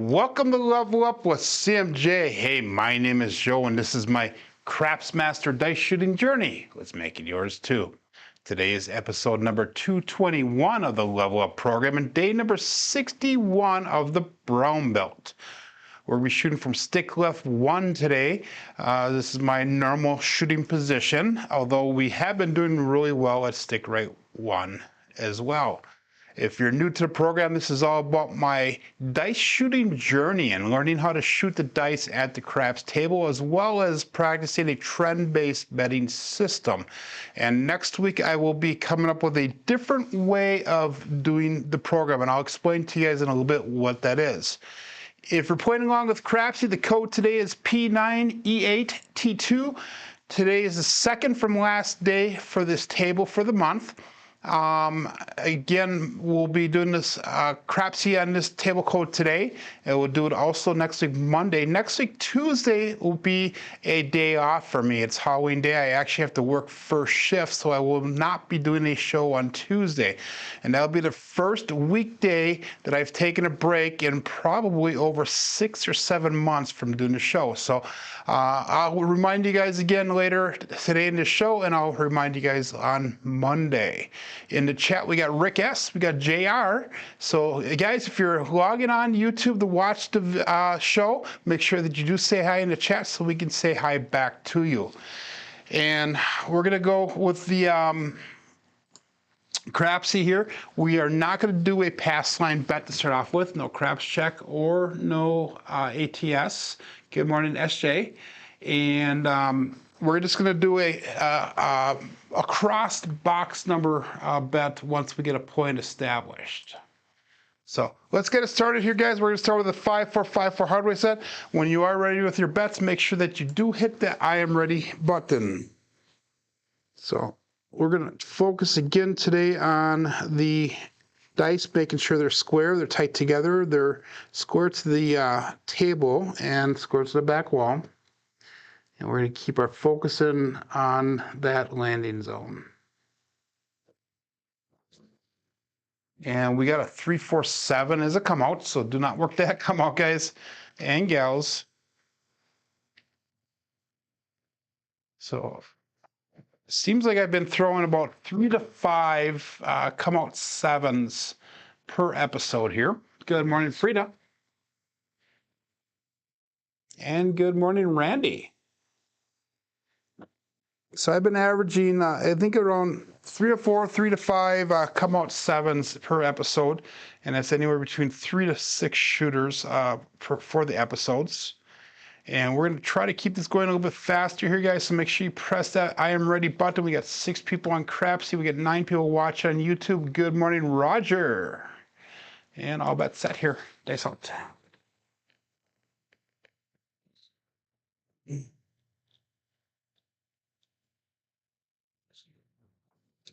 welcome to Level Up with CMJ. Hey, my name is Joe, and this is my Craps Master dice shooting journey. Let's make it yours too. Today is episode number 221 of the Level Up program and day number 61 of the Brown Belt. We're going to be shooting from stick left 1 today. This is my normal shooting position, although we have been doing really well at stick right 1 as well. If you're new to the program, this is all about my dice shooting journey and learning how to shoot the dice at the craps table, as well as practicing a trend-based betting system. And next week, I will be coming up with a different way of doing the program, and I'll explain to you guys in a little bit what that is. If you're playing along with Crapsee, the code today is P9E8T2. Today is the second from last day for this table for the month. Again, we'll be doing this Crapsee on this table code today, and we'll do it also next week Monday. Next week Tuesday will be a day off for me. It's Halloween day. I actually have to work first shift, so I will not be doing a show on Tuesday. And that'll be the first weekday that I've taken a break in probably over 6 or 7 months from doing the show. So I'll remind you guys again later today in the show, and I'll remind you guys on Monday. In the chat, we got Rick S., we got JR. So guys, if you're logging on YouTube to watch the show, make sure that you do say hi in the chat so we can say hi back to you. And we're gonna go with the Crapsee here. We are not gonna do a pass line bet to start off with, no craps check or no ATS. Good morning, SJ. And we're just going to do a crossed box number bet once we get a point established. So let's get it started here, guys. We're going to start with a 5-4-5-4 hardware set. When you are ready with your bets, make sure that you do hit the I am ready button. So we're going to focus again today on the dice, making sure they're square, they're tight together, they're square to the table and square to the back wall. And we're going to keep our focus in on that landing zone. And we got a 3-4-7 as a come out, so do not work that come out, guys and gals. So it seems like I've been throwing about 3 to 5 come out 7s per episode here. Good morning, Frida. And good morning, Randy. So I've been averaging, I think around 3 to 4, 3 to 5 come out 7s per episode, and that's anywhere between 3 to 6 shooters for the episodes. And we're going to try to keep this going a little bit faster here, guys. So make sure you press that I am ready button. We got 6 people on Crapsee. We got 9 people watching on YouTube. Good morning, Roger. And all bets set here. Dice out.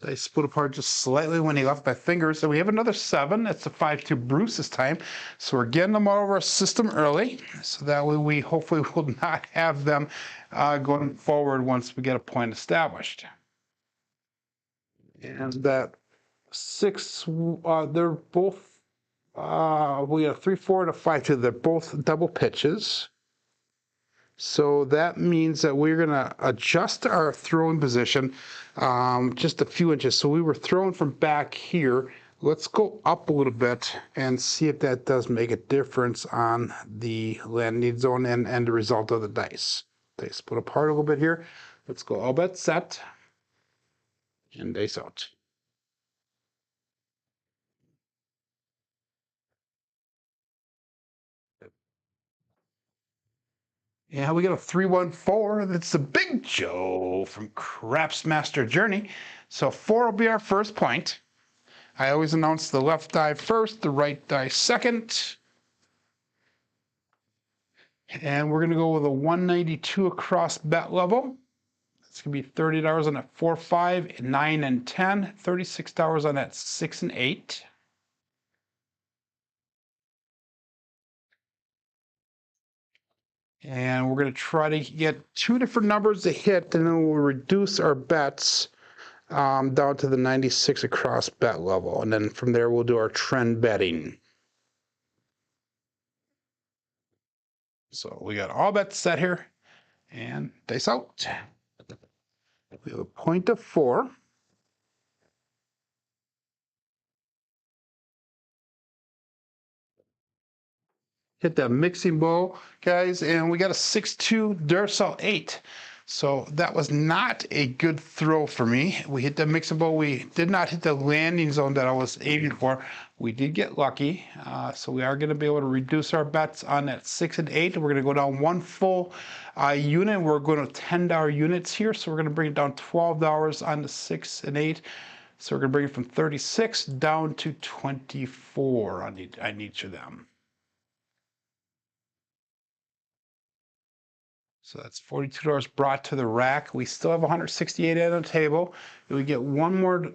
They split apart just slightly when he left my fingers. And we have another 7. That's a 5-2 Bruce this time. So we're getting them all over our system early. So that way we hopefully will not have them going forward once we get a point established. And that 6, they're both, we have 3-4 and a 5-2. They're both double pitches. So that means that we're going to adjust our throwing position just a few inches. So we were throwing from back here. Let's go up a little bit and see if that does make a difference on the landing zone and the result of the dice. They split apart a little bit here. Let's go all bets set and dice out. Yeah, we got a 3-1-4. That's the Big Joe from Craps Master Journey. So 4 will be our first point. I always announce the left die first, the right die second. And we're going to go with a 192 across bet level. It's going to be $30 on that 4, 5, 9, and 10. $36 on that 6 and 8. And we're going to try to get 2 different numbers to hit, and then we'll reduce our bets down to the 96 across bet level. And then from there, we'll do our trend betting. So we got all bets set here, and dice out. We have a point of 4. Hit that mixing bowl, guys, and we got a 6-2 Duracell 8. So that was not a good throw for me. We hit the mixing bowl. We did not hit the landing zone that I was aiming for. We did get lucky, so we are going to be able to reduce our bets on that 6 and 8. We're going to go down 1 full unit. We're going to $10 units here, so we're going to bring it down $12 on the 6 and 8. So we're going to bring it from 36 down to 24 on each of them. So that's $42 brought to the rack. We still have 168 on the table. We get one more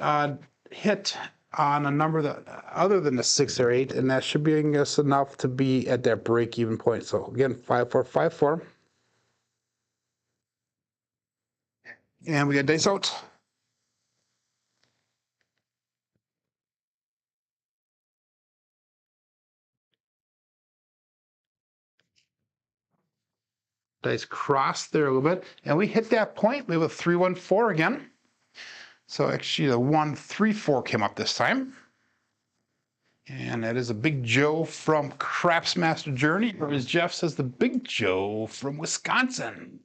hit on a number that other than the 6 or 8, and that should be us enough to be at that break-even point. So again, 5 4 5 4, and we got dice out. Dice crossed there a little bit, and we hit that point. We have a 3 1 4 again. So actually, the 1 3 4 came up this time. And that is a Big Joe from Crapsee Journey, or as Jeff says, the Big Joe from Wisconsin.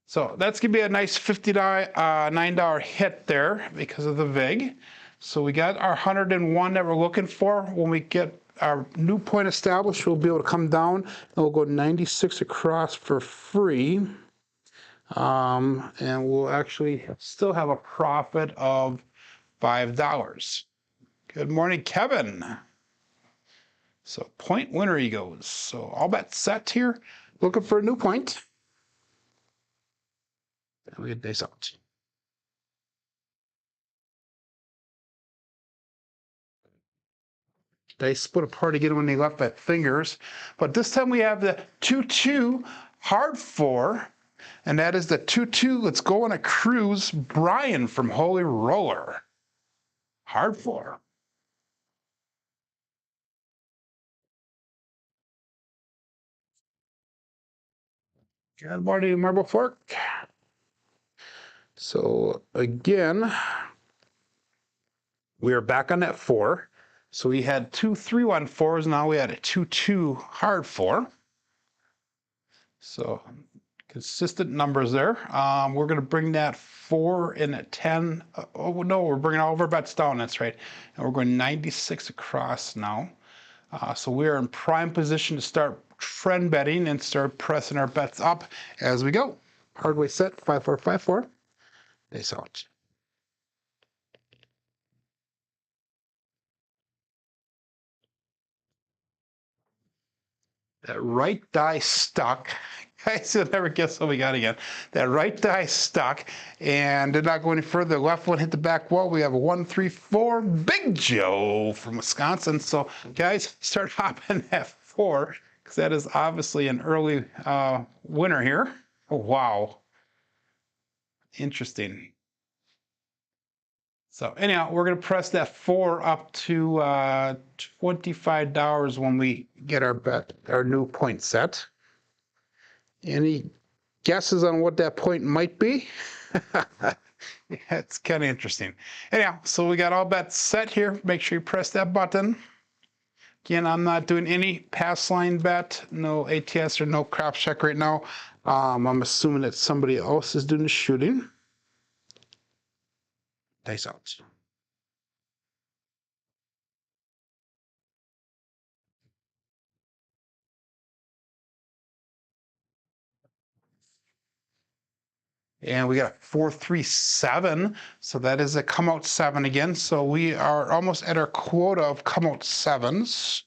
So that's going to be a nice $59 hit there because of the VIG. So we got our 101 that we're looking for. When we get our new point established, we'll be able to come down and we'll go 96 across for free. And we'll actually still have a profit of $5. Good morning, Kevin. So point winner he goes. So all bets set here. Looking for a new point. And we get dice out. Dice split apart again when they left at fingers. But this time we have the 2-2 hard 4. And that is the 2-2. Let's go on a cruise. Brian from Holy Roller. Hard 4. Good morning, Marble Fork. So again, we are back on that 4. So we had 2 3-1 4s. Now we had a 2-2 hard 4. So consistent numbers there. We're going to bring that 4 in at 10. Oh no, we're bringing all of our bets down. That's right. And we're going 96 across now. So we are in prime position to start trend betting and start pressing our bets up as we go. Hard way set, 5 4 5 4. Dice out. That right die stuck. Guys, you'll never guess what we got again. That right die stuck and did not go any further. The left one hit the back wall. We have a 1 3 4 Big Joe from Wisconsin. So guys, start hopping that 4 because that is obviously an early winner here. Oh, wow. Interesting. So anyhow, we're going to press that 4 up to $25 when we get our new point set. Any guesses on what that point might be? Yeah, it's kind of interesting. Anyhow, so we got all bets set here. Make sure you press that button. Again, I'm not doing any pass line bet, no ATS or no crop check right now. I'm assuming that somebody else is doing the shooting. Dice out. And we got a 4-3-7, so that is a come out 7 again. So we are almost at our quota of come out 7s.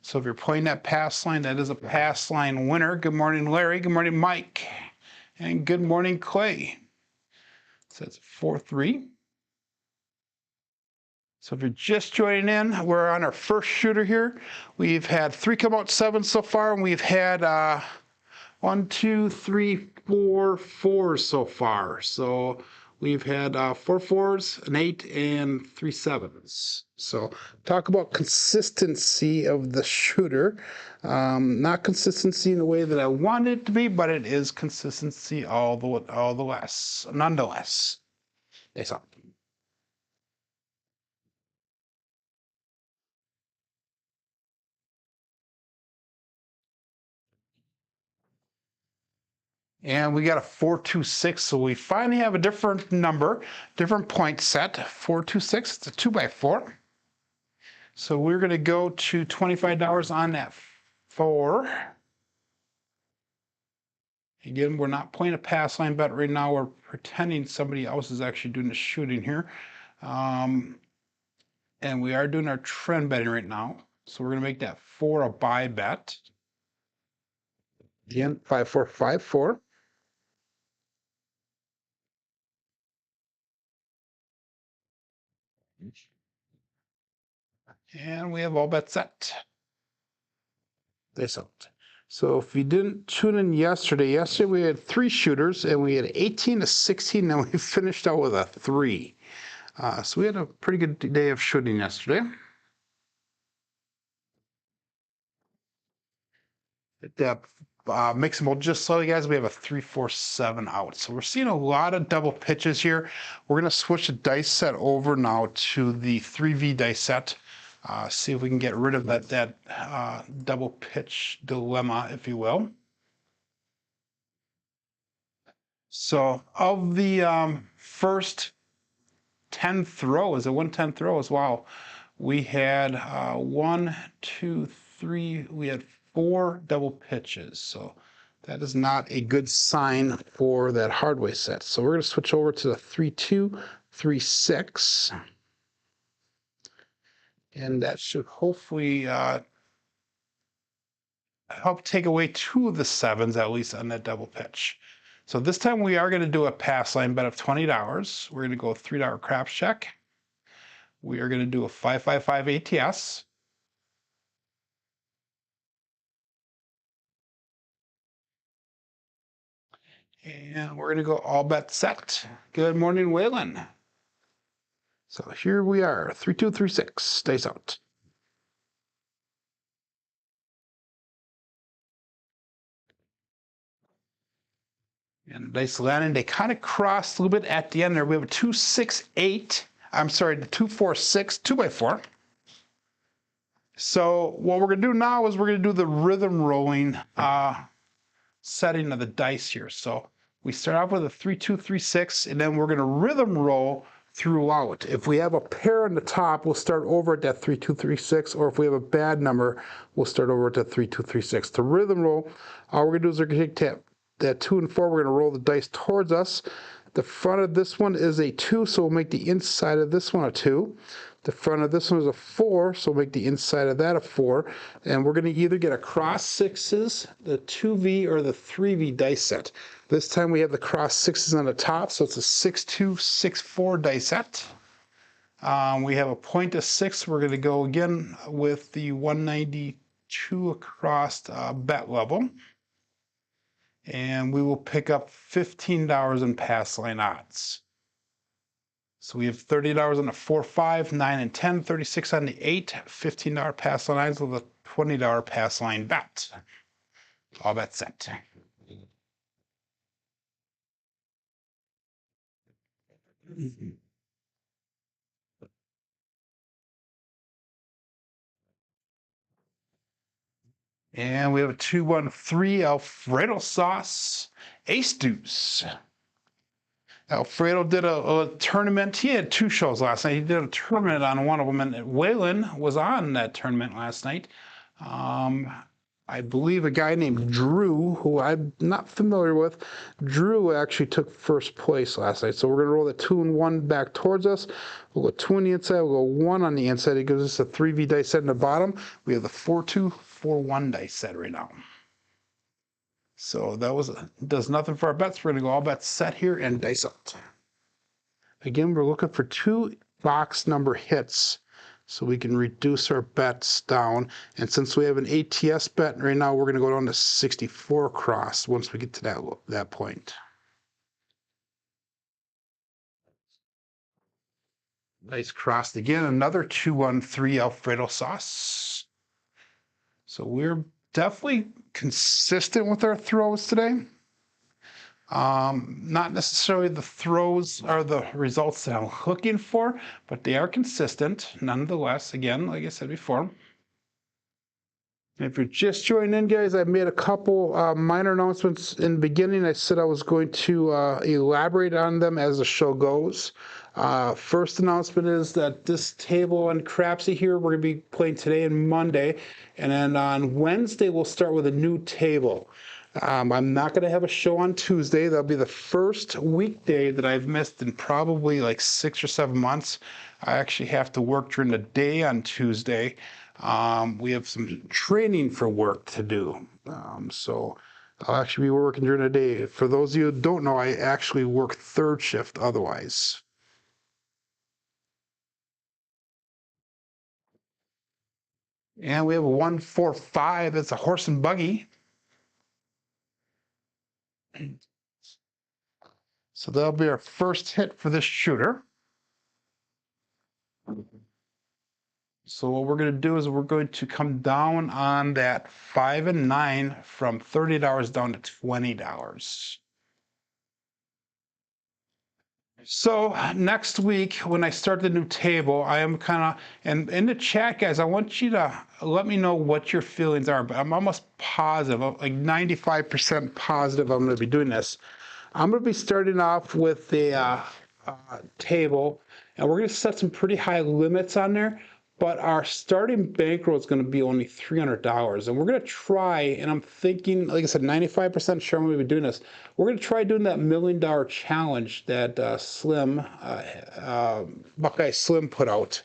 So if you're playing that pass line, that is a pass line winner. Good morning, Larry. Good morning, Mike. And good morning, Clay. So that's 4-3. So if you're just joining in, we're on our first shooter here. We've had 3 come out 7s so far, and we've had 1, 2, 3, 4 4s so far. So we've had 4 4s, an 8, and 3 7s. So talk about consistency of the shooter. Not consistency in the way that I want it to be, but it is consistency nonetheless. That's all. And we got a 426, so we finally have a different number, different point set. 426, it's a 2x4. So we're going to go to $25 on that 4. Again, we're not playing a pass line bet right now. We're pretending somebody else is actually doing the shooting here. And we are doing our trend betting right now. So we're going to make that 4 a buy bet. Again, 5454. And we have all bets set. This out. So if you didn't tune in yesterday we had 3 shooters and we had 18 to 16, and we finished out with a 3. So we had a pretty good day of shooting yesterday. That mixable just slowly, guys. We have a 3-4-7 out. So we're seeing a lot of double pitches here. We're going to switch the dice set over now to the 3V dice set. See if we can get rid of that double pitch dilemma, if you will. So of the first 10 throws, the 110 throws, wow, we had 1, 2, 3, we had 4 double pitches. So that is not a good sign for that hardway set. So we're going to switch over to the 3-2, 3-6. And that should hopefully help take away 2 of the 7s, at least, on that double pitch. So this time we are going to do a pass line bet of $20. We're going to go $3 craps check. We are going to do a 555 ATS. And we're going to go all bet set. Good morning, Waylon. So here we are, 3236, stays out. And nice landing. They kind of crossed a little bit at the end there. We have a 268. I'm sorry, the 246, 2x4. So what we're going to do now is we're going to do the rhythm rolling setting of the dice here. So we start off with a 3-2-3-6, and then we're going to rhythm roll throughout. If we have a pair on the top, we'll start over at that 3-2-3-6, or if we have a bad number, we'll start over at that 3-2-3-6. The rhythm roll, all we're going to do is we're going to take that 2 and 4, we're going to roll the dice towards us. The front of this one is a 2, so we'll make the inside of this one a 2. The front of this one is a 4, so we'll make the inside of that a 4. And we're going to either get a cross 6s, the 2V, or the 3V dice set. This time we have the cross 6s on the top, so it's a 6-2, 6-4 dice set. We have a point of 6. We're going to go again with the 192 across bet level. And we will pick up $15 in pass line odds. So we have $30 on the 4, 5, 9, and 10, 36 on the 8, $15 pass line odds with a $20 pass line bet. All bet set. And we have a 2-1-3 Alfredo sauce ace deuce. Alfredo did a tournament. He had 2 shows last night. He did a tournament on one of them, and Waylon was on that tournament last night. I believe a guy named Drew, who I'm not familiar with. Drew actually took first place last night. So we're going to roll the 2 and 1 back towards us. We'll go 2 on the inside. We'll go 1 on the inside. It gives us a 3V dice set in the bottom. We have the 4-2, 4-1 dice set right now. So that does nothing for our bets. We're going to go all bets set here and dice out. Again, we're looking for 2 box number hits so we can reduce our bets down. And since we have an ATS bet right now, we're going to go down to 64 cross once we get to that point. Nice crossed again, another 213 Alfredo sauce. So we're definitely consistent with our throws today. Not necessarily the throws are the results that I'm looking for, but they are consistent nonetheless. Again, like I said before. If you're just joining in, guys, I made a couple minor announcements in the beginning. I said I was going to elaborate on them as the show goes. First announcement is that this table on Crapsee here, we're going to be playing today and Monday. And then on Wednesday, we'll start with a new table. I'm not going to have a show on Tuesday. That'll be the first weekday that I've missed in probably like 6 or 7 months. I actually have to work during the day on Tuesday. We have some training for work to do. So I'll actually be working during the day. For those of you who don't know, I actually work third shift otherwise. And we have a 145. It's a horse and buggy. So that'll be our first hit for this shooter. So what we're going to do is we're going to come down on that 5 and 9 from $30 down to $20. So next week, when I start the new table, I am kind of, and in the chat, guys, I want you to let me know what your feelings are, but I'm almost positive, like 95% positive I'm going to be doing this. I'm going to be starting off with the table, and we're going to set some pretty high limits on there, but our starting bankroll is going to be only $300. And we're going to try, and I'm thinking, like I said, 95% sure I'm going to be doing this. We're going to try doing that $1 million challenge that Buckeye Slim put out.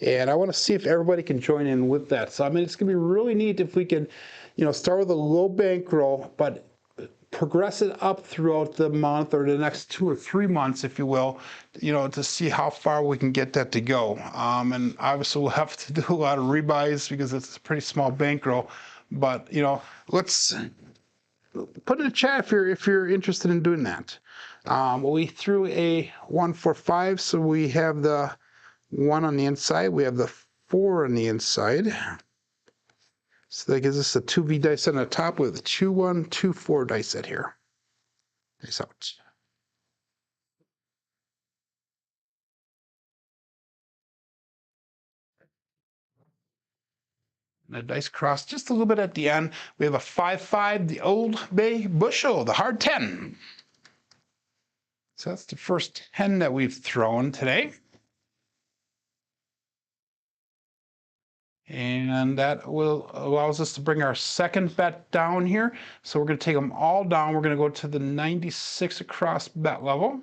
And I want to see if everybody can join in with that. So, I mean, it's going to be really neat if we can, start with a low bankroll, but progress it up throughout the month or the next 2 or 3 months, if you will, to see how far we can get that to go. And obviously we'll have to do a lot of rebuys because it's a pretty small bankroll. But let's put in the chat if you're interested in doing that. We threw a 145, so we have the 1 on the inside. We have the 4 on the inside. So that gives us a 2V dice set on the top with a 2, 1, 2, 4 dice set here. Dice out. And a dice cross just a little bit at the end. We have a 5, 5, the Old Bay Bushel, the hard 10. So that's the first 10 that we've thrown today. And that allows us to bring our second bet down here. So we're going to take them all down. We're going to go to the 96 across bet level.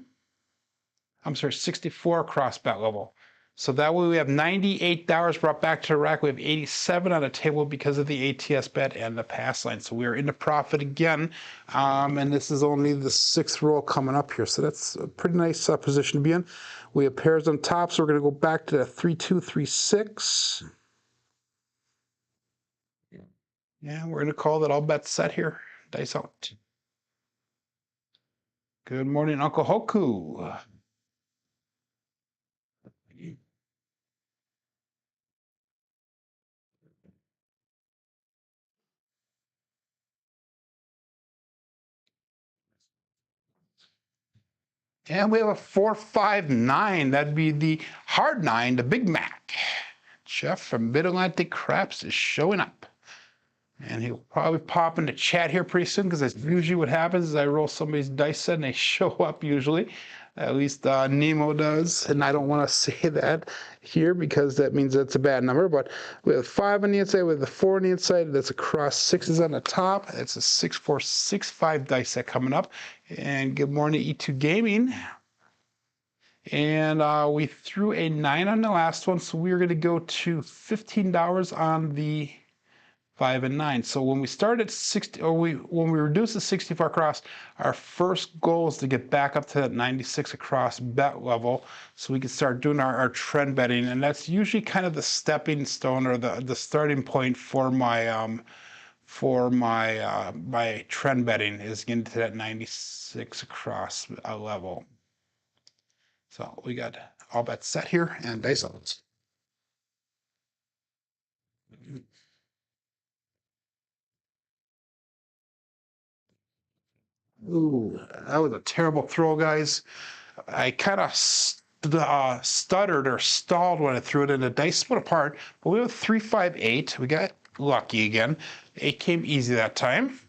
I'm sorry, 64 across bet level. So that way we have $98 brought back to the rack. We have 87 on the table because of the ATS bet and the pass line. So we are into profit again. And this is only the 6th roll coming up here. So that's a pretty nice position to be in. We have pairs on top. So we're going to go back to the 3, 2, 3, 6. Yeah, we're going to call that all bets set here. Dice out. Good morning, Uncle Hoku. And we have a 4, 5, 9. That'd be the hard 9, the Big Mac. Jeff from Mid-Atlantic Craps is showing up. And he'll probably pop into chat here pretty soon because that's usually what happens is I roll somebody's dice set and they show up usually. At least Nemo does. And I don't want to say that here because that means that's a bad number. But we have 5 on the inside, we have the 4 on the inside. That's across 6s on the top. It's a 6, 4, 6, 5 dice set coming up. And good morning, E2 Gaming. And we threw a 9 on the last one. So we're going to go to $15 on the 5 and 9. So when we start at 60, or when we reduce the 64 across, our first goal is to get back up to that 96 across bet level, so we can start doing our trend betting, and that's usually kind of the stepping stone or the starting point for my my trend betting is getting to that 96 across level. So we got all bets set here and dice outs. Ooh, that was a terrible throw, guys. I kind of stuttered or stalled when I threw it in. The dice split apart, but we have 3, 5, 8. We got lucky again. 8 came easy that time.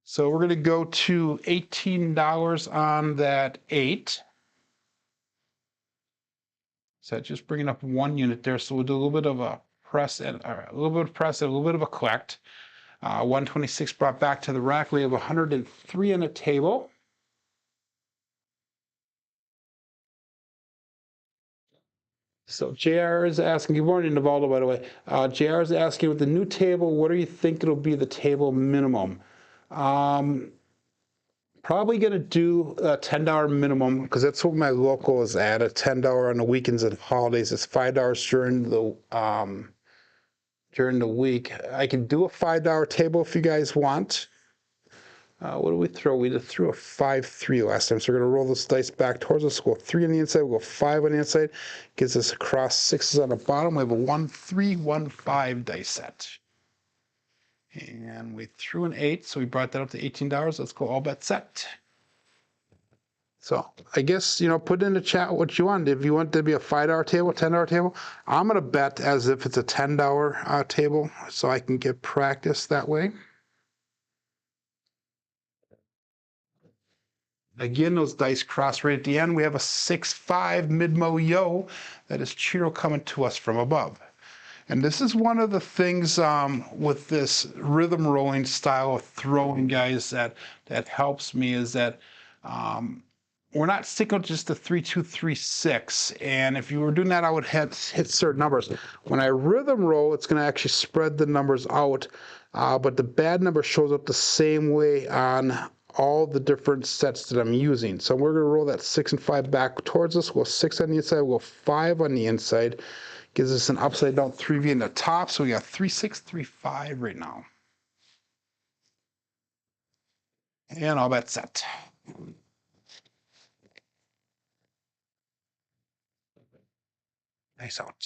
So we're going to go to $18 on that 8. So just bringing up 1 unit there. So we'll do a little bit of a press and a little bit of press and a little bit of a collect. 126 brought back to the rack. We have 103 on the table. So JR is asking, good morning, Navaldo, by the way. JR is asking, with the new table, what do you think it'll be the table minimum? Probably going to do a $10 minimum because that's what my local is at, a $10 on the weekends and holidays. It's $5 during the week. I can do a $5 table if you guys want. What do we throw? We just threw a 5-3 last time, so we're going to roll this dice back towards us. We'll go 3 on the inside, we'll go 5 on the inside. Gives us across 6s on the bottom. We have a 1-3, 1-5 dice set. And we threw an 8, so we brought that up to $18. Let's go all bet set. So I guess, put in the chat what you want. If you want to be a $5 table, $10 table, I'm going to bet as if it's a $10 table so I can get practice that way. Again, those dice cross right at the end. We have a 6-5 mid-mo yo. That is Chiro coming to us from above. And this is one of the things with this rhythm rolling style of throwing, guys, that helps me is that we're not sticking with just the 3, 2, 3, 6. And if you were doing that, I would hit certain numbers. When I rhythm roll, it's going to actually spread the numbers out. But the bad number shows up the same way on all the different sets that I'm using. So we're going to roll that 6 and 5 back towards us. We'll go 6 on the inside, we'll go 5 on the inside. Gives us an upside down 3V in the top. So we got 3, 6, 3, 5 right now. And all bet set. Nice out.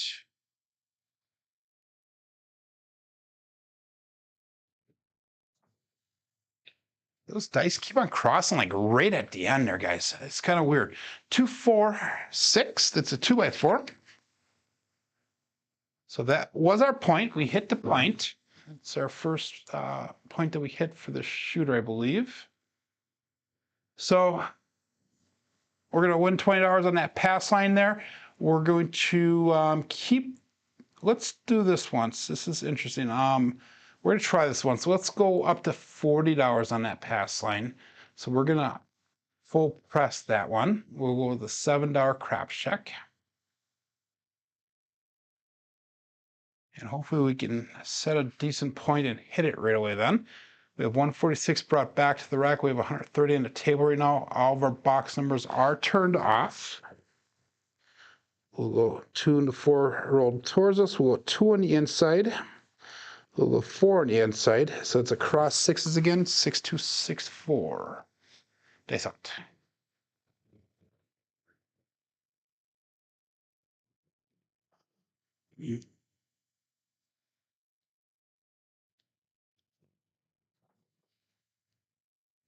Those dice keep on crossing like right at the end there, guys. It's kind of weird. 2, 4, 6. That's a 2x4. So that was our point. We hit the point. It's our first point that we hit for the shooter, I believe. So we're going to win $20 on that pass line there. We're going to let's do this once. This is interesting. We're going to try this one. So let's go up to $40 on that pass line. So we're going to full press that one. We'll go with a $7 crap check. And hopefully we can set a decent point and hit it right away then. We have 146 brought back to the rack. We have 130 on the table right now. All of our box numbers are turned off. We'll go 2 and 4 rolled towards us. We'll go 2 on the inside. We'll go 4 on the inside. So it's across 6s again. 6, 2, 6, 4. Dice out.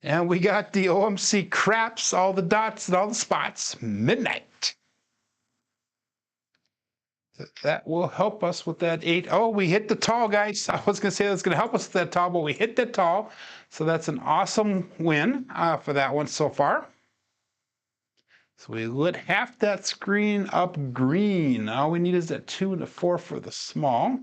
And we got the OMC craps, all the dots and all the spots, midnight. That will help us with that 8. Oh, we hit the tall, guys. I was going to say that's going to help us with that tall, but we hit that tall. So that's an awesome win for that one so far. So we lit half that screen up green. All we need is that 2 and a 4 for the small.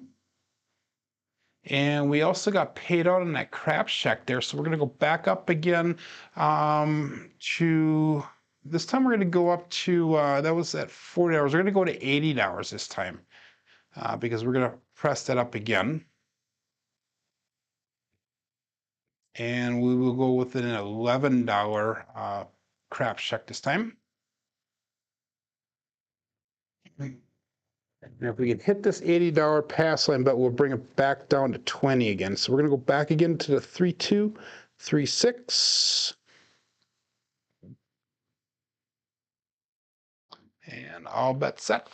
And we also got paid out on that crap check there. So we're going to go back up again to, this time we're going to go up to, that was at $40. We're going to go to $80 this time because we're going to press that up again. And we will go with an $11 crap check this time. And if we can hit this $80 pass line bet, we'll bring it back down to 20 again. So we're going to go back again to the 3236. And all bets set.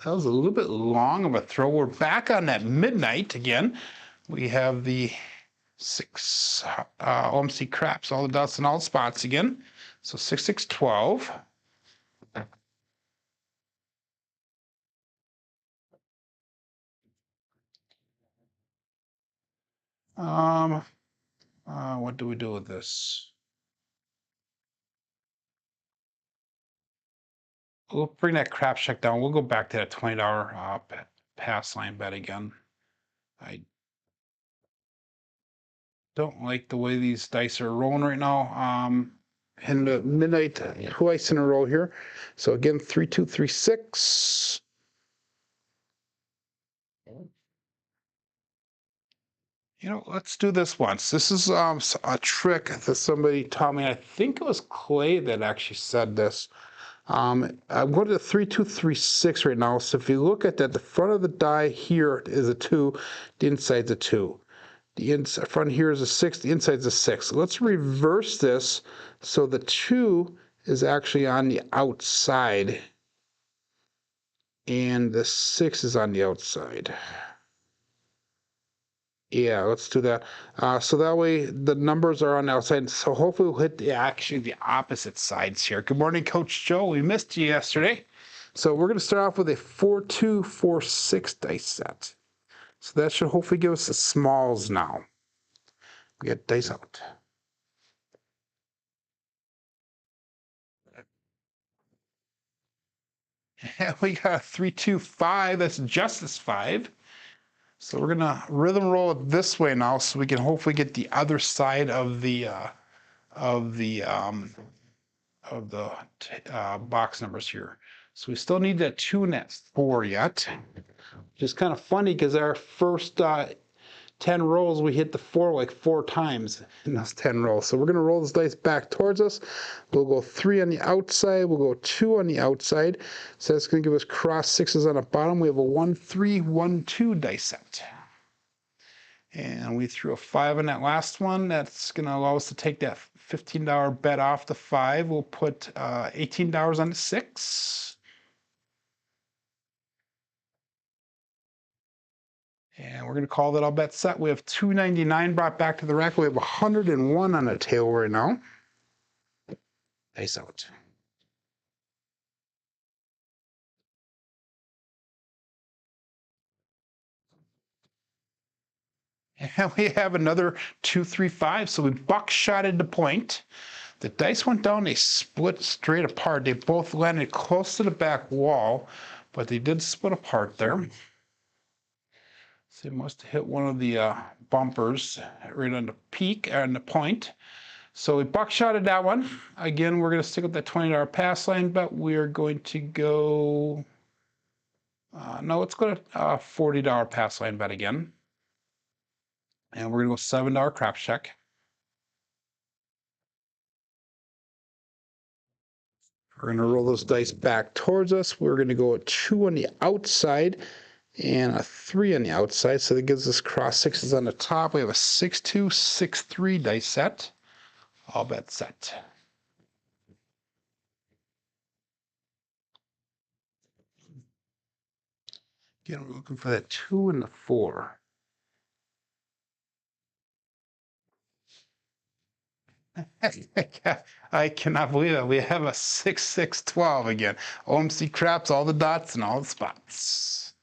That was a little bit long of a throw. We're back on that midnight again. We have the 6 OMC craps, all the dots and all the spots again. So 6612. What do we do with this? We'll bring that crap check down. We'll go back to that $20 pass line bet again. I don't like the way these dice are rolling right now. In the midnight twice in a row here. So again, 3236. You know, let's do this once. This is a trick that somebody taught me. I think it was Clay that actually said this. I'm going to 3236 right now. So if you look at that, the front of the die here is a 2, the inside's a 2. The front here is a 6, the inside's a 6. So let's reverse this so the 2 is actually on the outside and the 6 is on the outside. Yeah, let's do that. So that way the numbers are on the outside. So hopefully we'll hit actually the opposite sides here. Good morning, Coach Joe. We missed you yesterday. So we're going to start off with a 4246 dice set. So that should hopefully give us the smalls now. We get dice out. And we got a 325. That's Justice 5. So we're gonna rhythm roll it this way now, so we can hopefully get the other side of the box numbers here. So we still need that 2 and that 4 yet, which is kind of funny because our first 10 rolls we hit the 4 like 4 times in those 10 rolls. So we're gonna roll this dice back towards us. We'll go 3 on the outside. We'll go 2 on the outside. So that's gonna give us cross 6s on the bottom. We have a 1 3 1 2 dice set. And we threw a 5 on that last one. That's going to allow us to take that $15 bet off the 5. We'll put $18 on the 6. And we're going to call that all bet set. We have $2.99 brought back to the rack. We have 101 on the table right now. Dice out. And we have another 2-3-5. So we buckshotted the point. The dice went down, they split straight apart. They both landed close to the back wall, but they did split apart there. So it must have hit one of the bumpers right on the peak, or on the point. So we buckshotted that one. Again, we're going to stick with that $20 pass line, but we're going to go, no, let's go to $40 pass line bet again. And we're going to go $7 crap check. We're going to roll those dice back towards us. We're going to go a 2 on the outside and a 3 on the outside. So that gives us cross 6s on the top. We have a 6-2, 6-3 dice set. All bet set. Again, we're looking for that 2 and the 4. I cannot believe it. We have a 6-6-12 again. OMC craps, all the dots and all the spots.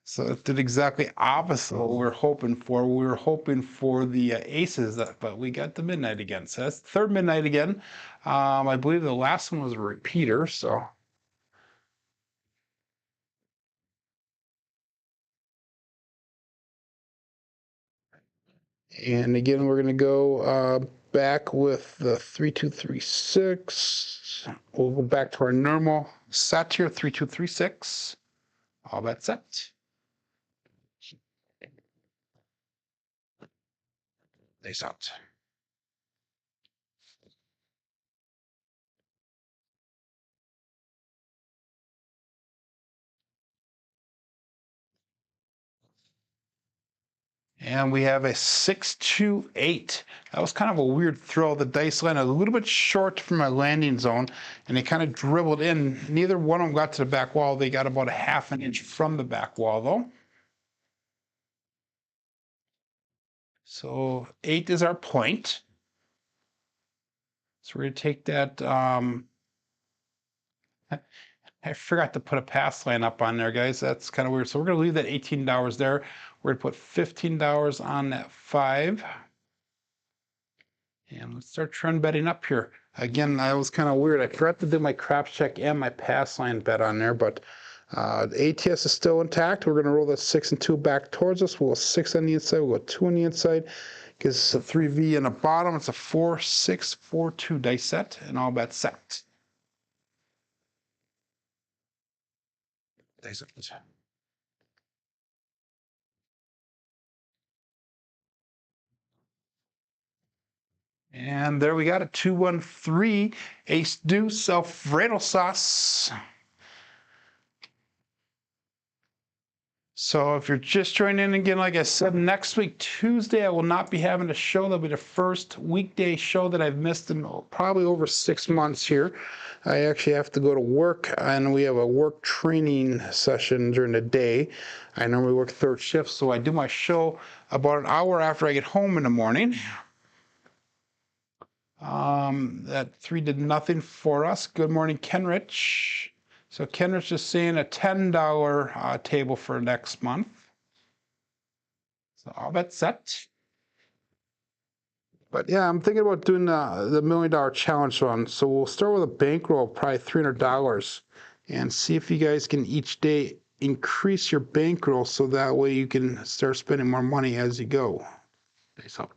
So it did exactly opposite what we were hoping for. We were hoping for the aces, but we got the midnight again. So that's the third midnight again. I believe the last one was a repeater, so. And again, we're going to go back with the 3236. We'll go back to our normal set here, 3236. All bet set. Dice out. And we have a 6-2-8. That was kind of a weird throw. The dice landed a little bit short from my landing zone, and they kind of dribbled in. Neither one of them got to the back wall. They got about a half an inch from the back wall, though. So 8 is our point. So we're going to take that. I forgot to put a pass line up on there, guys. That's kind of weird. So we're going to leave that $18 there. We're going to put $15 on that 5. And let's start trend betting up here. Again, that was kind of weird. I forgot to do my craps check and my pass line bet on there, but the ATS is still intact. We're going to roll that 6 and 2 back towards us. We'll go 6 on the inside. We'll go 2 on the inside. Gives us a 3V in the bottom. It's a 4-6-4-2 dice set, and all bets set. Dice set. And there we got it, 2-1-3, ace deuce, Alfredo sauce. So if you're just joining in again, like I said, next week, Tuesday, I will not be having a show. That'll be the first weekday show that I've missed in probably over 6 months here. I actually have to go to work, and we have a work training session during the day. I normally work third shift, so I do my show about an hour after I get home in the morning. That 3 did nothing for us. Good morning, Kenrich. So Kenrich is saying a $10 table for next month. So all that's set. But yeah, I'm thinking about doing the $1 million challenge run. So we'll start with a bankroll of probably $300 and see if you guys can each day increase your bankroll so that way you can start spending more money as you go. Nice out.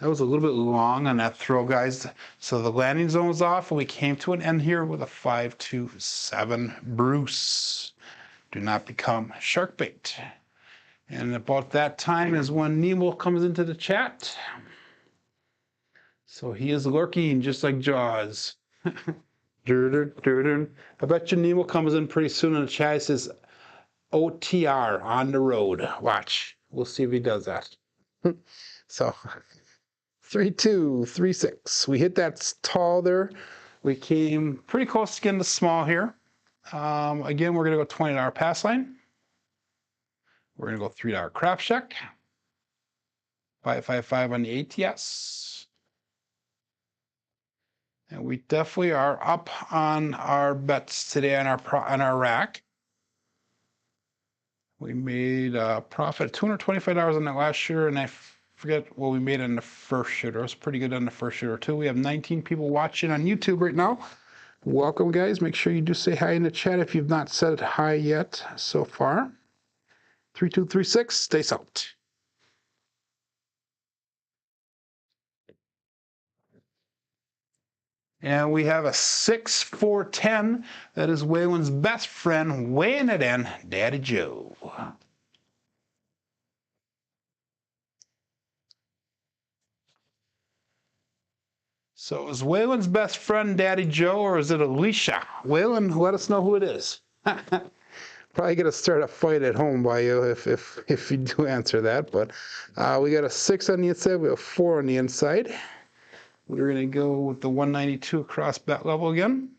That was a little bit long on that throw, guys. So the landing zone was off, and we came to an end here with a 5-2-7 Bruce. Do not become shark bait. And about that time is when Nemo comes into the chat. So he is lurking just like Jaws. I bet you Nemo comes in pretty soon in the chat. He says OTR, on the road. Watch. We'll see if he does that. So 3-2-3-6. We hit that tall there. We came pretty close to getting the small here. Again, we're going to go $20 pass line. We're going to go $3 crap check. 555 on the ATS. And we definitely are up on our bets today on our rack. We made a profit of $225 on that last shooter, and I forget what we made on the first shooter. It was pretty good on the first shooter too. We have 19 people watching on YouTube right now. Welcome, guys. Make sure you do say hi in the chat if you've not said hi yet so far. 3-2-3-6. Stay out. And we have a 6-4-10. That is Waylon's best friend weighing it in, Daddy Joe. So is Waylon's best friend Daddy Joe, or is it Alicia? Waylon, let us know who it is. Probably gonna start a fight at home by you if you do answer that. But we got a 6 on the inside. We have 4 on the inside. We're gonna go with the 192 across bet level again.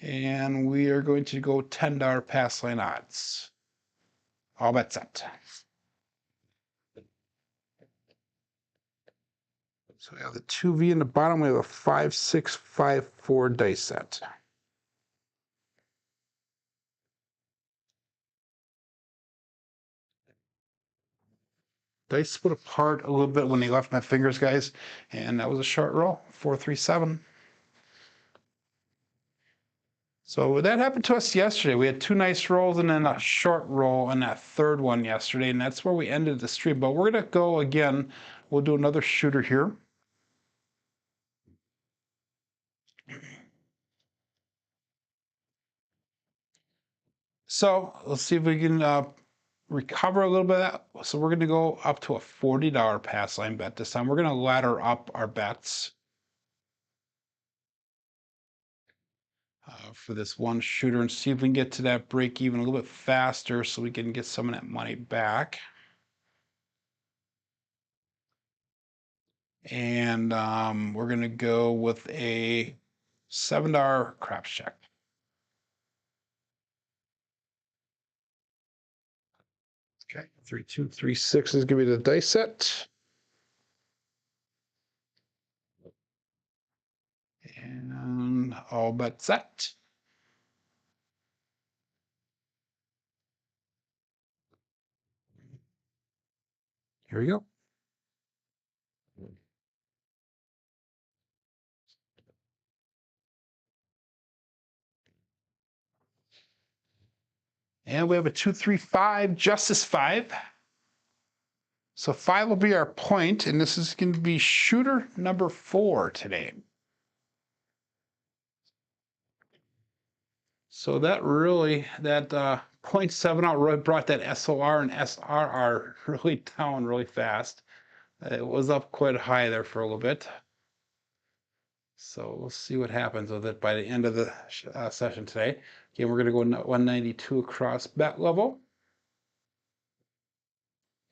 And we are going to go $10 pass line odds. All bets set. So we have the 2V in the bottom. We have a 5-6-5-4 dice set. Dice split apart a little bit when they left my fingers, guys. And that was a short roll, 4-3-7. So that happened to us yesterday. We had 2 nice rolls and then a short roll on that third one yesterday. And that's where we ended the stream. But we're going to go again. We'll do another shooter here. So let's see if we can recover a little bit of that. So we're going to go up to a $40 pass line bet this time. We're going to ladder up our bets for this one shooter and see if we can get to that break even a little bit faster so we can get some of that money back. And we're going to go with a $7 craps check. Okay, 3, 2, 3, 6 is going to be the dice set. And all bet set. Here we go. And we have a 2, 3, 5, Justice 5. So 5 will be our point, and this is going to be shooter number 4 today. So that 0.7 out really brought that SOR and SRR really down really fast. It was up quite high there for a little bit. So we'll see what happens with it by the end of the session today. Again, we're going to go 192 across bet level.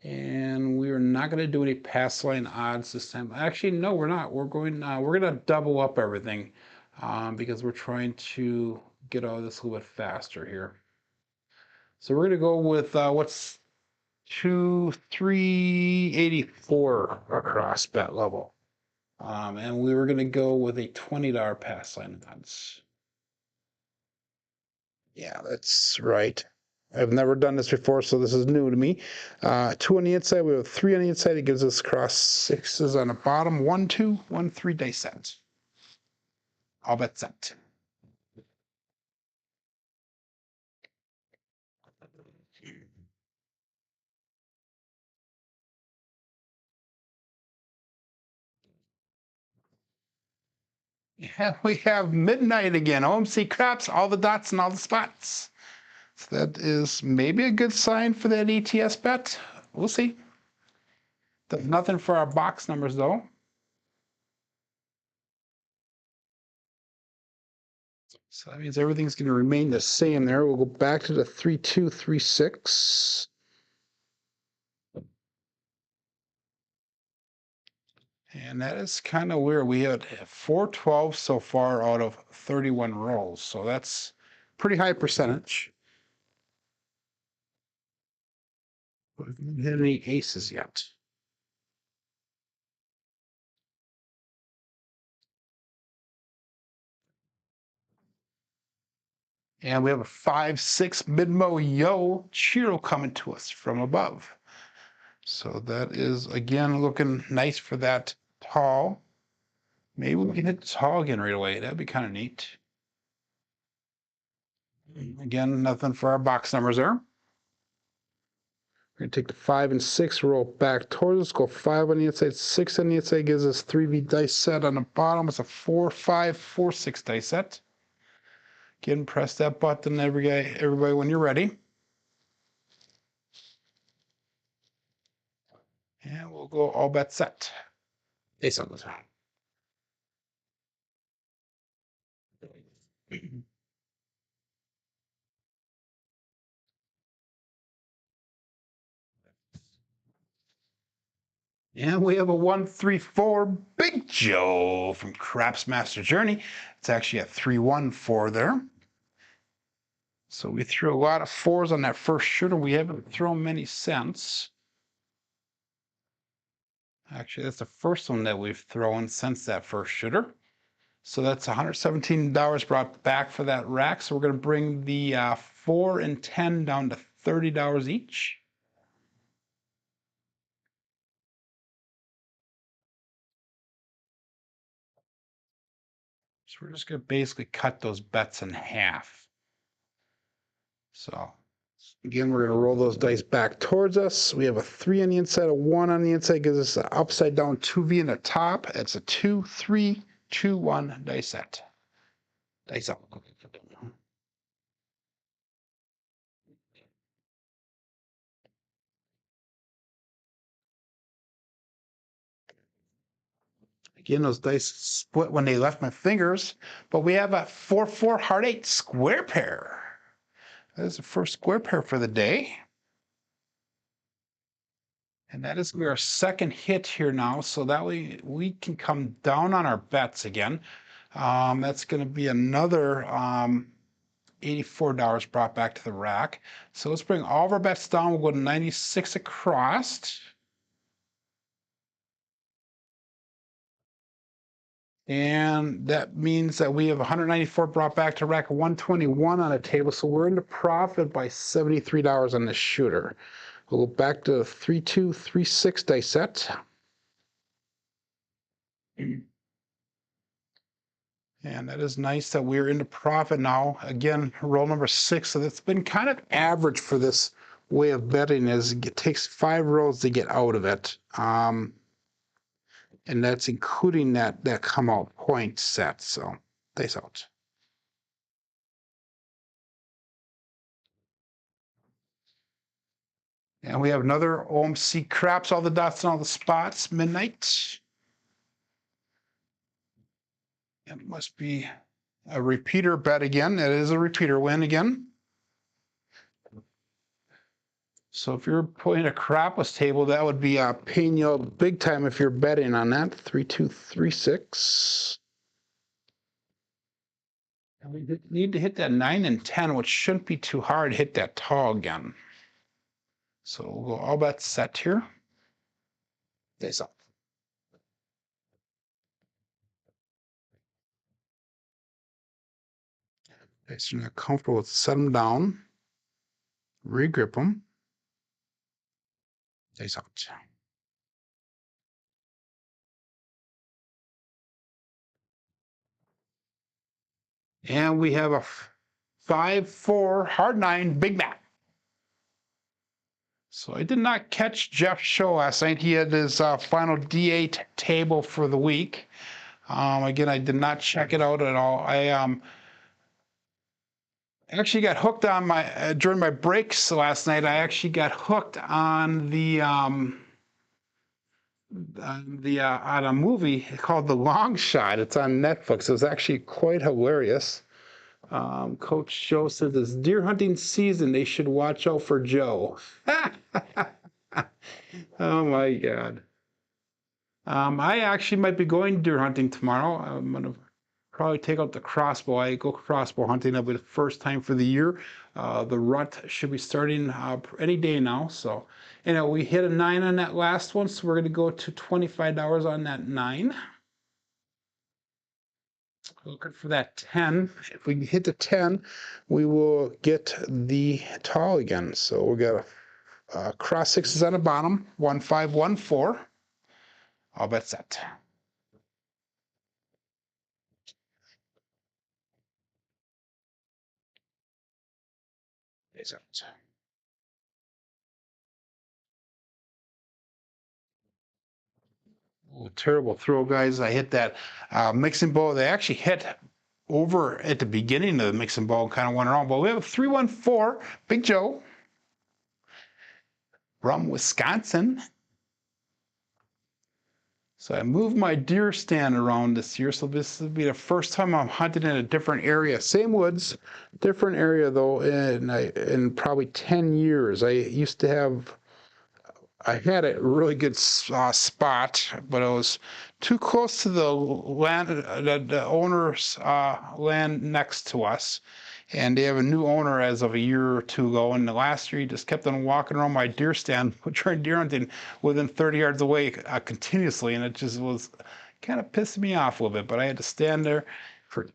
And we are not going to do any pass line odds this time. Actually, no, we're not. We're going to double up everything because we're trying to get all this a little bit faster here. So we're going to go with what's 384 across bet level. And we were going to go with a $20 pass line odds. Yeah, that's right. I've never done this before, so this is new to me. 2 on the inside, we have 3 on the inside. It gives us cross 6s on the bottom. 1, 2, 1, 3 dice set. All bet set. And we have midnight again. OMC craps, all the dots and all the spots. So that is maybe a good sign for that ATS bet. We'll see. Does nothing for our box numbers though. So that means everything's going to remain the same there. We'll go back to the 3, 2, 3, 6. And that is kind of weird. We had 412 so far out of 31 rolls. So that's pretty high percentage. We haven't hit any aces yet. And we have a 5-6 mid-mo yo Chiro coming to us from above. So that is, again, looking nice for that tall. Maybe we can hit the tall again right away. That'd be kind of neat. Again, nothing for our box numbers there. We're going to take the 5 and 6, roll back towards us, go 5 on the inside, 6 on the inside, gives us 3V dice set on the bottom. It's a 4, 5, 4, 6 dice set. Again, press that button, everybody, when you're ready. And we'll go all bet set. Ace on the top. And we have a 1, 3, 4 Big Joe from Crapsee Master Journey. It's actually a 3, 1, 4 there. So we threw a lot of 4s on that first shooter. We haven't thrown many since. Actually, that's the first one that we've thrown since that first shooter. So that's $117 brought back for that rack. So we're going to bring the 4 and 10 down to $30 each. So we're just going to basically cut those bets in half. So again, we're going to roll those dice back towards us. We have a 3 on the inside, a 1 on the inside, gives us an upside down 2V in the top. It's a 2, 3, 2, 1 dice set. Dice up. Again, those dice split when they left my fingers, but we have a 4-4 heart 8 square pair. That is the first square pair for the day. And that is going to be our second hit here now, so that way we can come down on our bets again. That's going to be another $84 brought back to the rack. So let's bring all of our bets down. We'll go to 96 across. And that means that we have 194 brought back to rack 121 on a table. So we're into profit by $73 on this shooter. We'll go back to 3236 dice set. And that is nice that we're into profit now. Again, roll number 6. So that's been kind of average for this way of betting, is it takes 5 rolls to get out of it. And that's including that come out point set. So dice out. And we have another OMC craps, all the dots and all the spots, midnight. It must be a repeater bet again. It is a repeater win again. So if you're putting a Crapsee table, that would be paying you big time if you're betting on that. 3236. And we need to hit that 9 and 10, which shouldn't be too hard to hit that tall again. So we'll go all bets set here. Face up. Okay, so you're not comfortable with, set them down, regrip them. Face out. And we have a 5-4 hard 9 Big Mac. So I did not catch Jeff's show last night. He had his final D8 table for the week. Again, I did not check it out at all. I actually got hooked on during my breaks last night. I actually got hooked on on a movie called The Long Shot. It's on Netflix. It was actually quite hilarious. Coach Joe says it's deer hunting season. They should watch out for Joe. Oh my God. I actually might be going deer hunting tomorrow. I'm gonna probably take out the crossbow. I go crossbow hunting. That'll be the first time for the year. The rut should be starting any day now. So, we hit a 9 on that last one, so we're gonna go to $25 on that 9. Looking for that 10. If we hit the 10, we will get the tall again. So we got a cross 6s on the bottom, 1 5 1 4. All bet set. Face out. Oh, terrible throw, guys. I hit that mixing bowl. They actually hit over at the beginning of the mixing bowl and kind of went around. But we have a 314 Big Joe from Wisconsin. So I moved my deer stand around this year. So this will be the first time I'm hunting in a different area. Same woods, different area though, in probably 10 years. I had a really good spot, but it was too close to the land, the owner's land next to us. And they have a new owner as of a year or two ago. And the last year, he just kept on walking around my deer stand, trying deer hunting within 30 yards away continuously. And it just was kind of pissing me off a little bit. But I had to stand there for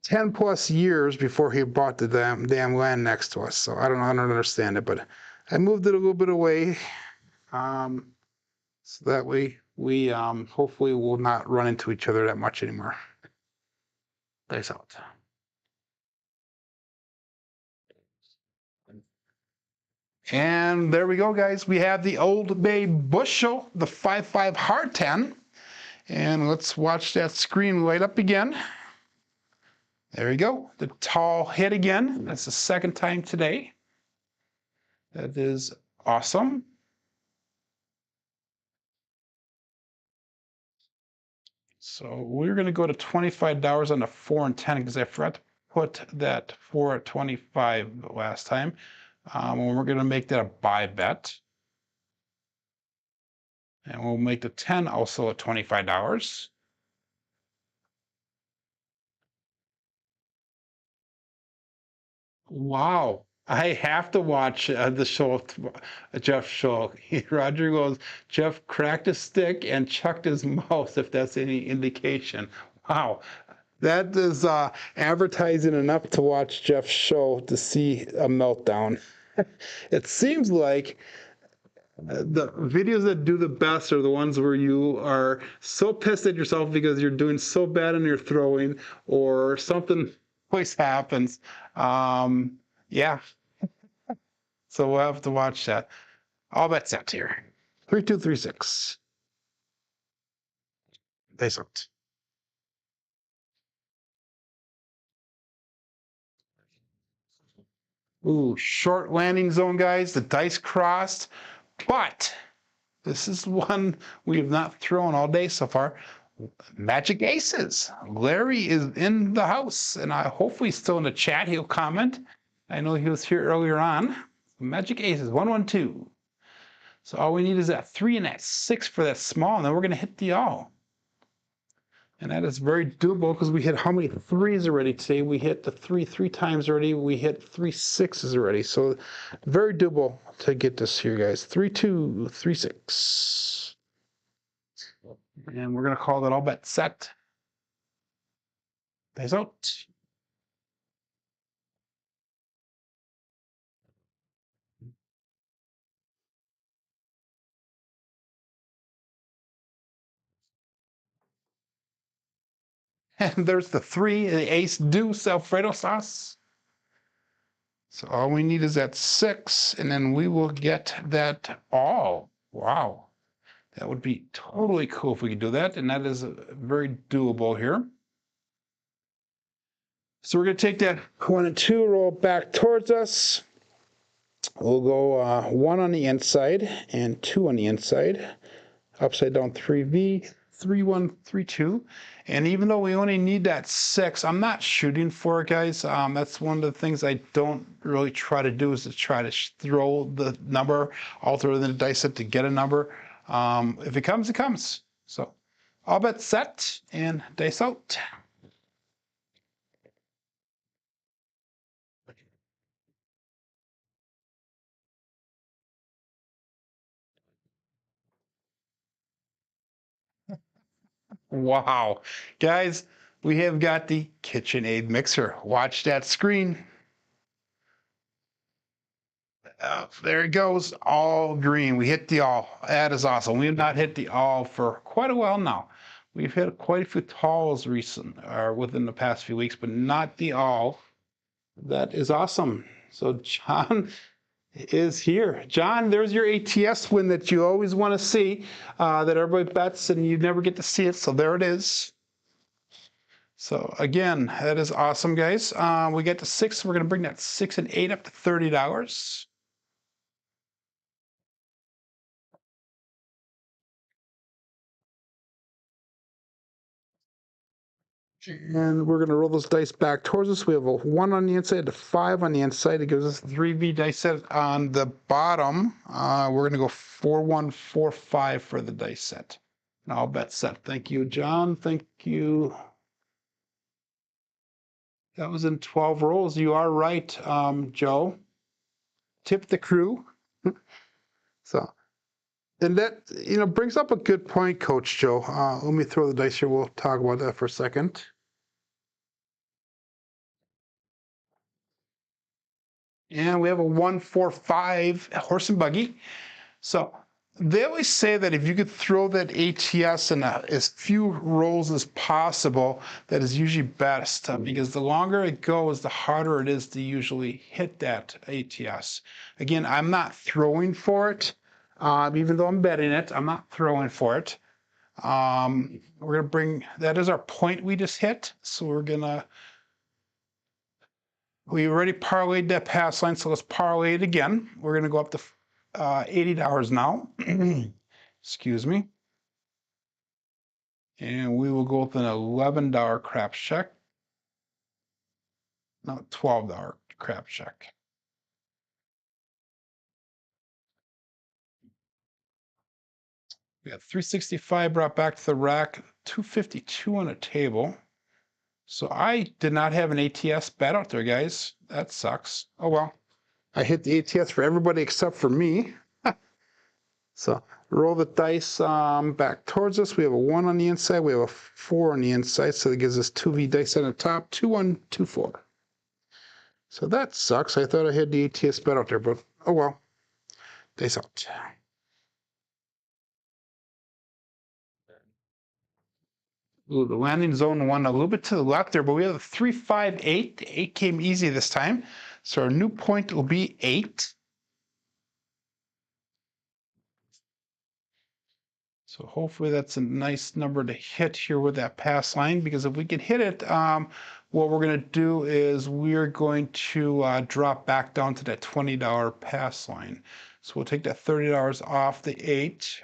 10 plus years before he bought the damn land next to us. So I don't understand it, but I moved it a little bit away. So that way we hopefully will not run into each other that much anymore. Dice out. And there we go, guys. We have the Old Bay Bushel, the 5-5 hard 10. And let's watch that screen light up again. There we go. The tall hit again. That's the second time today. That is awesome. So we're going to go to $25 on the 4 and 10 because I forgot to put that 4 at 25 last time. And we're going to make that a buy bet. And we'll make the 10 also at $25. Wow. I have to watch the show, Jeff's show. Roger goes, Jeff cracked a stick and chucked his mouse, if that's any indication. Wow. That is advertising enough to watch Jeff's show to see a meltdown. It seems like the videos that do the best are the ones where you are so pissed at yourself because you're doing so bad in your throwing or something always happens. Yeah, so we'll have to watch that. All bets out here. 3236. They sucked. Ooh, short landing zone, guys. The dice crossed, but this is one we have not thrown all day so far. Magic Aces. Larry is in the house, and I hopefully he's still in the chat. He'll comment. I know he was here earlier on. Magic Aces, 112. So all we need is that 3 and that 6 for that small, and then we're going to hit the all. And that is very doable because we hit how many 3s already today? We hit the 3 times already. We hit 3 6s already. So very doable to get this here, guys. 3236. And we're going to call that all bet set. Pays out. And there's the 3, the ace deuce Alfredo sauce. So all we need is that 6, and then we will get that all. Wow. That would be totally cool if we could do that, and that is very doable here. So we're going to take that 1 and 2, roll back towards us. We'll go 1 on the inside and 2 on the inside. Upside down 3V, 3 1 3 2. And even though we only need that 6, I'm not shooting for it, guys. That's one of the things I don't really try to do, is to try to throw the number, alter the dice set to get a number. If it comes, it comes. So all bet set and dice out. Wow. Guys, we have got the KitchenAid mixer. Watch that screen. There it goes, all green. We hit the all. That is awesome. We have not hit the all for quite a while now. We've hit quite a few talls within the past few weeks, but not the all. That is awesome. So John is here. John, there's your ATS win that you always want to see, that everybody bets and you never get to see it. So there it is. So again, that is awesome, guys. We get to 6. We're going to bring that 6 and 8 up to $30. And we're going to roll those dice back towards us. We have a 1 on the inside, a 5 on the inside. It gives us 3V dice set on the bottom. We're going to go 4 1 4 5 for the dice set. And all bet set. Thank you, John. Thank you. That was in 12 rolls. You are right, Joe. Tip the crew. So, and that brings up a good point, Coach Joe. Let me throw the dice here. We'll talk about that for a second. And we have a 145 horse and buggy. So they always say that if you could throw that ATS in as few rolls as possible, that is usually best, because the longer it goes, the harder it is to usually hit that ATS. Again, I'm not throwing for it. Even though I'm betting it, I'm not throwing for it. We're going to bring, that is our point we just hit. So we already parlayed that pass line, so let's parlay it again. We're going to go up to $80 now. Excuse me. And we will go with an $11 craps check. No, $12 craps check. We got 365 brought back to the rack, 252 on the table. So I did not have an ATS bet out there, guys. That sucks. Oh well. I hit the ATS for everybody except for me. So roll the dice back towards us. We have a 1 on the inside. We have a 4 on the inside. So that gives us 2V dice on the top. 2, 1, 2, 4. So that sucks. I thought I had the ATS bet out there, but oh well. Dice out. Ooh, the landing zone went a little bit to the left there, but we have a 3, 5, 8. The 8 came easy this time. So our new point will be 8. So hopefully that's a nice number to hit here with that pass line, because if we can hit it, what we're going to do is we're going to drop back down to that $20 pass line. So we'll take that $30 off the 8.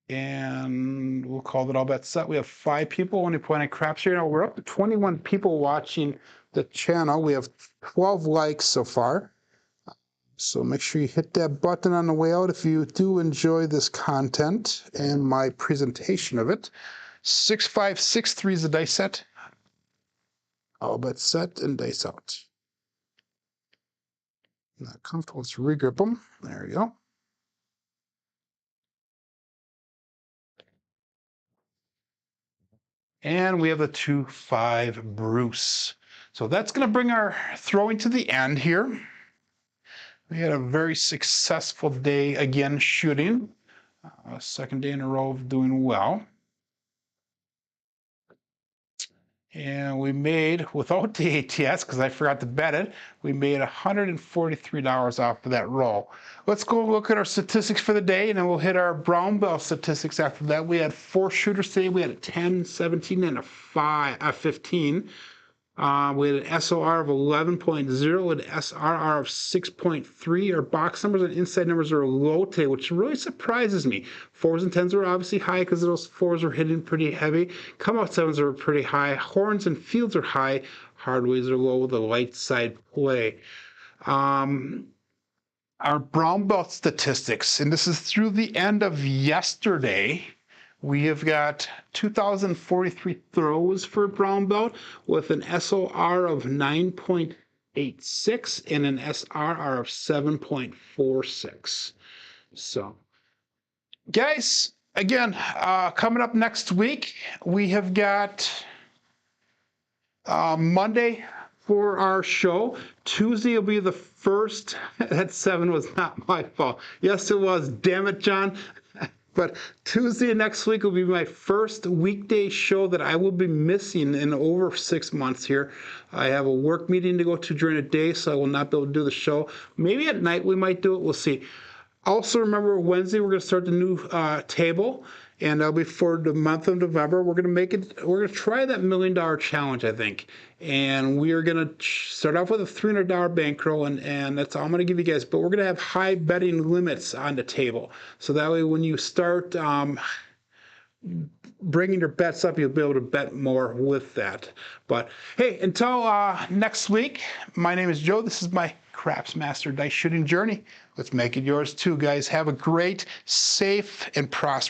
And we'll call it all bets set. We have 5 people only playing craps here. Now we're up to 21 people watching the channel. We have 12 likes so far. So make sure you hit that button on the way out if you do enjoy this content and my presentation of it. 6, 5, 6, 3 is the dice set. All bets set and dice out. Not comfortable, let's regrip them. There we go. And we have a 2, 5 Bruce. So that's going to bring our throwing to the end here. We had a very successful day again shooting. Second day in a row of doing well. And we made, without the ATS, because I forgot to bet it, we made $143 off of that roll. Let's go look at our statistics for the day, and then we'll hit our brown belt statistics after that. We had 4 shooters today. We had a 10, 17, and a 15. We had an SOR of 11.0 and an SRR of 6.3. Our box numbers and inside numbers are low today, which really surprises me. 4s and 10s were obviously high because those 4s were hitting pretty heavy. Come out 7s are pretty high. Horns and fields are high. Hardways are low with a light side play. Our brown belt statistics, and this is through the end of yesterday. We have got 2,043 throws for brown belt with an SOR of 9.86 and an SRR of 7.46. So, guys, again, coming up next week, we have got Monday for our show. Tuesday will be the first. That 7 was not my fault. Yes, it was. Damn it, John. But Tuesday next week will be my first weekday show that I will be missing in over 6 months here. I have a work meeting to go to during the day, so I will not be able to do the show. Maybe at night we might do it. We'll see. Also, remember Wednesday we're going to start the new table, and that'll be for the month of November. We're going to make it. We're going to try that $1 million challenge, I think, and we are going to start off with a $300 bankroll, and that's all I'm going to give you guys. But we're going to have high betting limits on the table, so that way when you start bringing your bets up, you'll be able to bet more with that. But hey, until next week, my name is Joe. This is my Craps Master Dice Shooting Journey. Let's make it yours too, guys. Have a great, safe, and prosperous